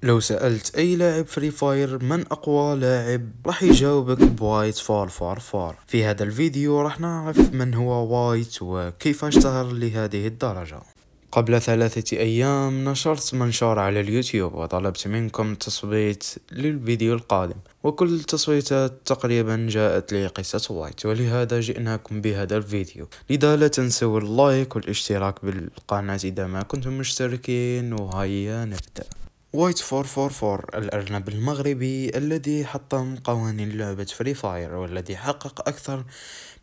لو سألت أي لاعب فري فاير من أقوى لاعب راح يجاوبك بوايت 444. في هذا الفيديو راح نعرف من هو وايت وكيف اشتهر لهذه الدرجة. قبل 3 أيام نشرت منشور على اليوتيوب وطلبت منكم التصويت للفيديو القادم، وكل التصويتات تقريبا جاءت لقصة وايت، ولهذا جئناكم بهذا الفيديو. لذا لا تنسوا اللايك والاشتراك بالقناة إذا ما كنتم مشتركين، وهيا نبدأ. وايت 444 الأرنب المغربي الذي حطم قوانين لعبة فري فاير، والذي حقق أكثر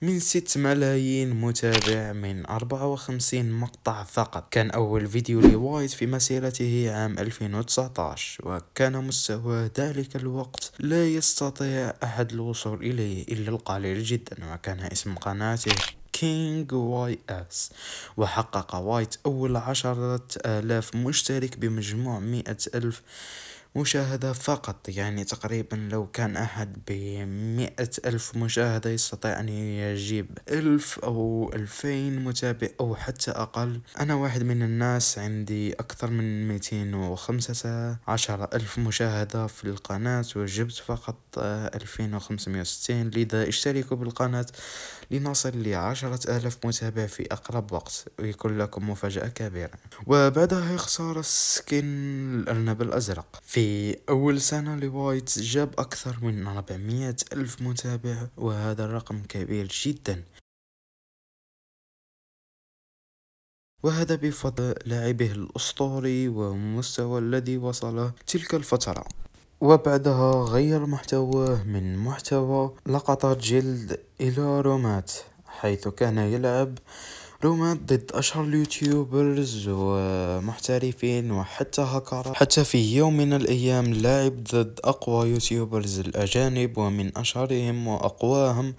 من 6 ملايين متابع من 54 مقطع فقط. كان أول فيديو لوايت في مسيرته عام 2019، وكان مستوى ذلك الوقت لا يستطيع أحد الوصول إليه إلا القليل جدا، وكان اسم قناته كينج واي اس. وحقق وايت أول 10,000 مشترك بمجموع 100,000 مشاهدة فقط. يعني تقريبا لو كان أحد ب100,000 مشاهدة يستطيع أن يجيب 1000 أو 2000 متابع أو حتى أقل. أنا واحد من الناس عندي أكثر من 215,000 مشاهدة في القناة، وجبت فقط 2560. لذا اشتركوا بالقناة لنصل ل10,000 متابع في أقرب وقت، ويكون لكم مفاجأة كبيرة. وبعدها اختار السكين الأرنب الأزرق. في أول سنة لوايت جاب أكثر من 400,000 متابع، وهذا الرقم كبير جدا، وهذا بفضل لاعبه الأسطوري والمستوى الذي وصل تلك الفترة. وبعدها غير محتواه من محتوى لقطات جلد إلى رومات، حيث كان يلعب رومات ضد أشهر اليوتيوبرز ومحترفين وحتى هكرات. حتى في يوم من الأيام لعب ضد أقوى يوتيوبرز الأجانب، ومن أشهرهم وأقواهم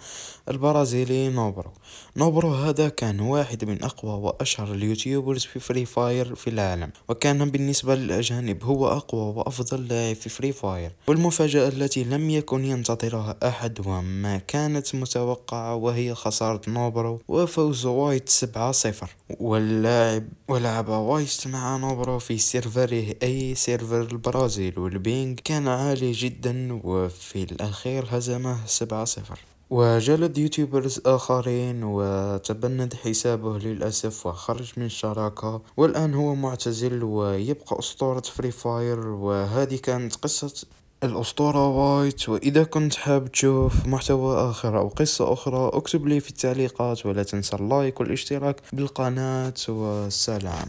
البرازيلي نوبرو. نوبرو هذا كان واحد من أقوى وأشهر اليوتيوبرز في فري فاير في العالم، وكان بالنسبة للأجانب هو أقوى وأفضل لاعب في فري فاير. والمفاجأة التي لم يكن ينتظرها أحد وما كانت متوقعة، وهي خسارة نوبرو وفوز وايت 7-0. ولعب وايت مع نوبرو في سيرفره أي سيرفر البرازيل، والبينج كان عالي جدا، وفي الأخير هزمه 7-0. وجلد يوتيوبرز آخرين وتبند حسابه للأسف وخرج من الشراكة، والآن هو معتزل ويبقى أسطورة فري فاير. وهذه كانت قصة الأسطورة وايت. وإذا كنت حاب تشوف محتوى آخر أو قصة أخرى اكتب لي في التعليقات، ولا تنسى اللايك والاشتراك بالقناة، والسلام.